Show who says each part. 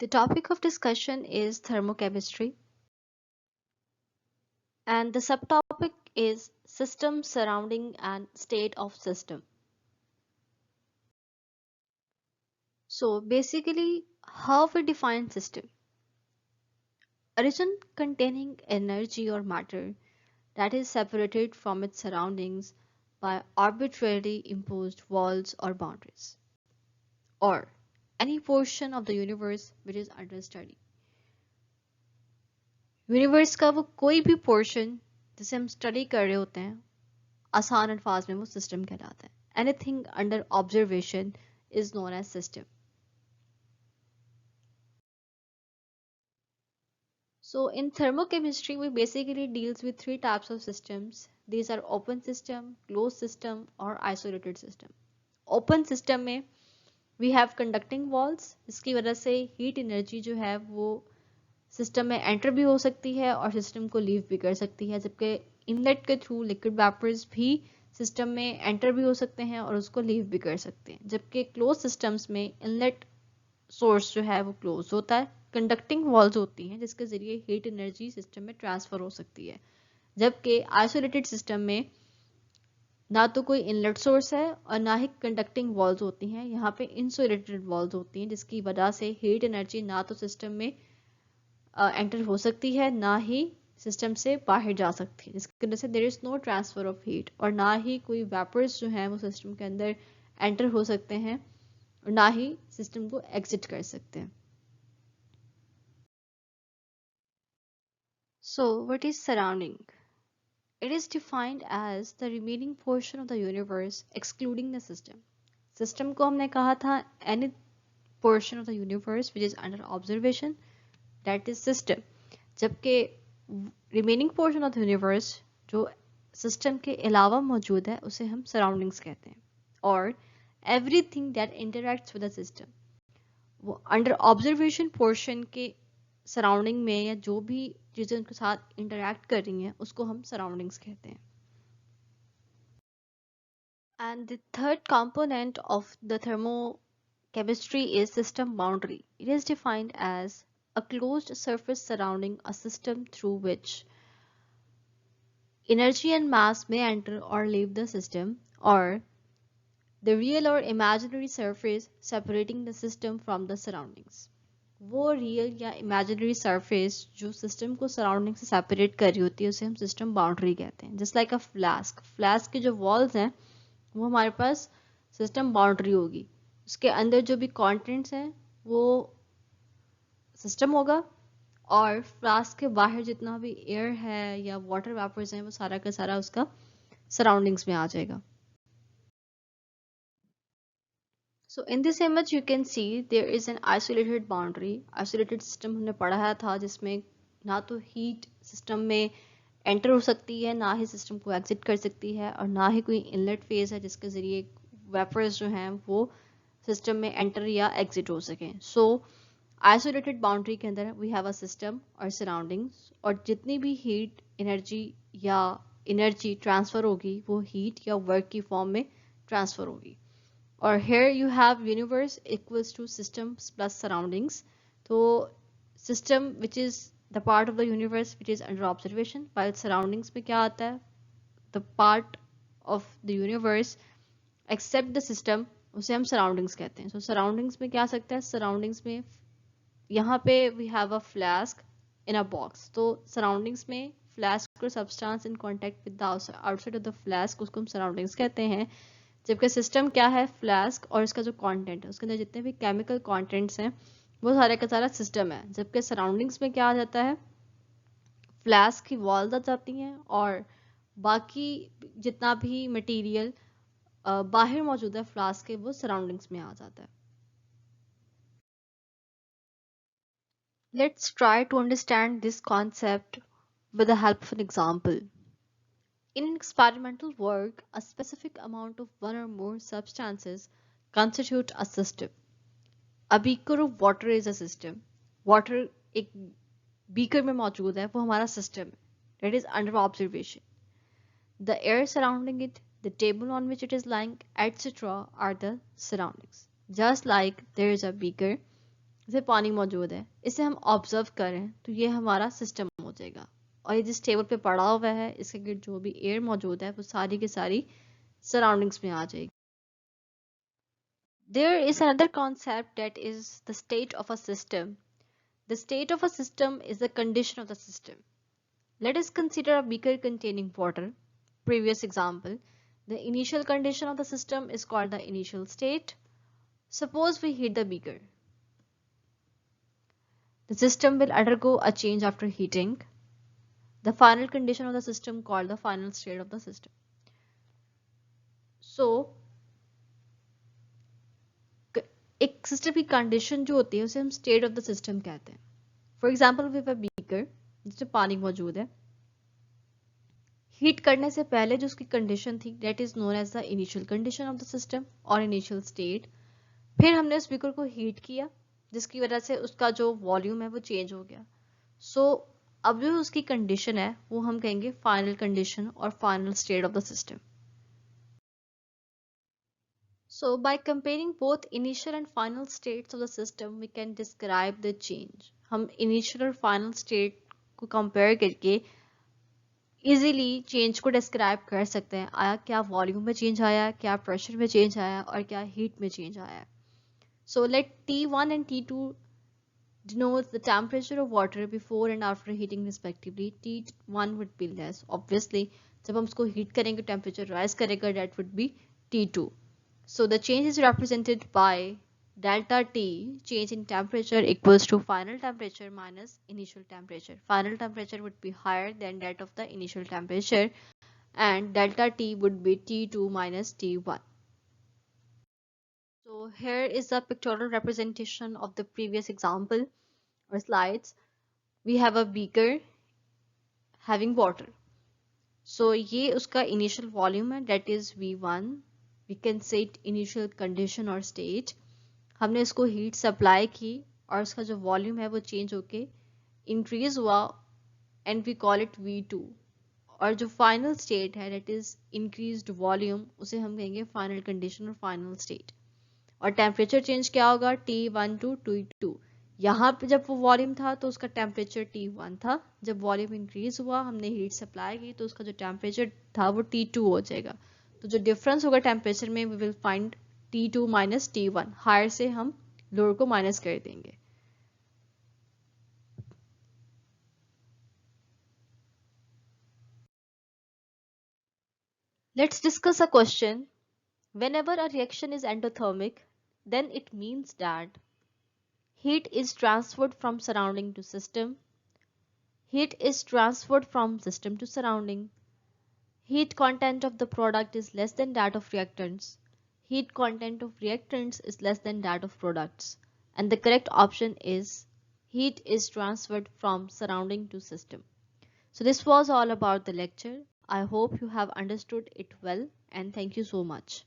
Speaker 1: The topic of discussion is thermochemistry, and the subtopic is system surrounding and state of system. So basically, how we define system. A region containing energy or matter that is separated from its surroundings by arbitrarily imposed walls or boundaries, or any portion of the universe which is under study. Universe का वो कोई भी portion जिसे हम study कर रहे होते हैं, आसान अल्फाज में वो सिस्टम कहलाता है. Anything under observation is known as system. So in thermochemistry, we basically deals with three types of systems. These are open system, closed system or isolated system. Open system में we have conducting walls, जिसकी वजह से heat energy जो है वो system में enter भी हो सकती है और सिस्टम को लीव भी कर सकती है, जबकि इनलेट के थ्रू लिक्विड वेपर्स भी सिस्टम में एंटर भी हो सकते हैं और उसको लीव भी कर सकते हैं. जबकि क्लोज सिस्टम्स में इनलेट सोर्स जो है वो क्लोज होता है, कंडक्टिंग वॉल्स होती हैं जिसके जरिए हीट एनर्जी सिस्टम में ट्रांसफर हो सकती है. जबकि आइसोलेटेड सिस्टम में ना तो कोई इनलेट सोर्स है और ना ही कंडक्टिंग वॉल्स होती हैं, यहाँ पे इंसुलेटेड वॉल्स होती हैं जिसकी वजह से हीट एनर्जी ना तो सिस्टम में एंटर हो सकती है ना ही सिस्टम से बाहर जा सकती है, जिसकी वजह से there is no transfer of heat, और ना ही कोई वेपर्स जो हैं वो सिस्टम के अंदर एंटर हो सकते हैं और ना ही सिस्टम को एग्जिट कर सकते हैं. So what is surrounding? It is defined as the remaining portion of the universe excluding the system. System को हमने कहा था any portion of the universe which is under observation, that is system. जबकि remaining portion of the universe जो system के अलावा मौजूद है उसे हम सराउंडिंग्स कहते हैं. और everything that interacts with the system, वो अंडर ऑब्जर्वेशन पोर्शन के सराउंडिंग में या जो भी चीज़ें उनके साथ इंटरैक्ट कर रही हैं उसको हम सराउंडिंग्स कहते हैं. And the third component of the thermochemistry is system boundary. It is defined as a closed surface surrounding a system through which energy and mass may enter or leave the system, or the real or imaginary surface separating the system from the surroundings. वो real या imaginary surface जो system को surrounding से separate कर रही होती है उसे हम सिस्टम बाउंड्री कहते हैं. जस्ट लाइक अ फ्लास्क, फ्लास्क के जो वॉल्स हैं वो हमारे पास सिस्टम बाउंड्री होगी, उसके अंदर जो भी कंटेंट्स हैं वो सिस्टम होगा और फ्लास्क के बाहर जितना भी एयर है या वाटर वेपर्स हैं वो सारा का सारा उसका सराउंडिंग्स में आ जाएगा. So in this image you can see there is an isolated boundary. Isolated system हमने पढ़ा था जिसमें ना तो हीट सिस्टम में एंटर हो सकती है ना ही सिस्टम को एग्जिट कर सकती है और ना ही कोई इनलेट फेज है जिसके ज़रिए वेपर्स जो हैं वो सिस्टम में एंटर या एग्जिट हो सकें. सो आइसोलेटेड बाउंड्री के अंदर वी हैव अ सिस्टम और सराउंडिंग्स, और जितनी भी हीट एनर्जी या एनर्जी ट्रांसफ़र होगी वो हीट या वर्क की फॉर्म में ट्रांसफ़र होगी. और here you have universe equals to systems plus surroundings. तो system which is the part of the universe which is under observation, while surroundings में क्या आता है, the part of the universe except the system, उसे हम surroundings कहते हैं. So surroundings में क्या आ सकता है, surroundings में यहाँ पे we have a flask in a box. तो surroundings में flask और substance in contact with the outside of the flask उसको हम surroundings कहते हैं. जबकि सिस्टम क्या है, फ्लास्क और इसका जो कंटेंट है उसके अंदर जितने भी केमिकल कंटेंट्स हैं वो सारे का सारा सिस्टम है. जबकि सराउंडिंग्स में क्या आ जाता है, फ्लास्क की वॉल्स आ जाती हैं और बाकी जितना भी मटेरियल बाहर मौजूद है फ्लास्क के वो सराउंडिंग्स में आ जाता है. Let's try to understand this concept with the help of an example. In experimental work, a specific amount of one or more substances constitute a system. A beaker of water is a system. Water एक beaker में मौजूद है वो हमारा system है. That is under observation. The air surrounding it, the table on which it is lying, etc. are the surroundings. Just like there is a beaker, जैसे पानी मौजूद है, इसे हम ऑब्जर्व करें तो ये हमारा सिस्टम हो जाएगा, और ये जिस टेबल पे पड़ा हुआ है इसके गिर्द जो भी एयर मौजूद है वो सारी की सारी सराउंडिंग्स में आ जाएगी. There is another concept that is the state of a system. The state of a system is the condition of the system. Let us consider a beaker containing water. Previous example, the initial condition of the system is called the initial state. Suppose we heat the beaker. The system will undergo a change after heating. The final condition of the system called the final state of the system. So, एक system की condition जो होती है उसे हम state of the system कहते हैं. For example we have a beaker जिसमें पानी मौजूद है. हीट करने से पहले जो उसकी कंडीशन थी that is known as the initial condition of the system और इनिशियल स्टेट. फिर हमने उस बीकर को हीट किया जिसकी वजह से उसका जो वॉल्यूम है वो चेंज हो गया. सो अब जो उसकी कंडीशन है वो हम कहेंगे फाइनल कंडीशन और final state of the system. So by comparing both initial and final states of the system, we can describe the change. हम initial और final state को compare करके easily change को describe कर सकते हैं. आया क्या volume में change आया, क्या pressure में change आया और क्या heat में change आया. So let T1 and T2 denotes the temperature of water before and after heating respectively. T1 would be less. Obviously, जब हम उसको heat करेंगे temperature rise करेगा, that would be T2. So the change is represented by delta T, change in temperature equals to final temperature minus initial temperature. Final temperature would be higher than that of the initial temperature and delta T would be T2 minus T1. So here is the pictorial representation of the previous example or slides. We have a beaker having water. So ये उसका initial volume है, that is V1. We can set initial condition or state. हमने इसको heat supply की और इसका जो volume है वो change होके increase हुआ and we call it V2. और जो final state है that is increased volume उसे हम कहेंगे final condition और final state. और temperature change क्या होगा T1 to T2. यहाँ पे जब वो वॉल्यूम था तो उसका टेम्परेचर T1 था. जब वॉल्यूम इंक्रीज हुआ हमने हीट सप्लाई की तो उसका जो टेम्परेचर था वो T2 हो जाएगा. तो जो डिफरेंस होगा टेम्परेचर में we will find T2 minus T1. Higher से हम लोअर को माइनस कर देंगे. Let's discuss a question. Whenever a reaction is endothermic, then it means that heat is transferred from surrounding to system. Heat is transferred from system to surrounding. Heat content of the product is less than that of reactants. Heat content of reactants is less than that of products. And the correct option is heat is transferred from surrounding to system. So this was all about the lecture. I hope you have understood it well and thank you so much.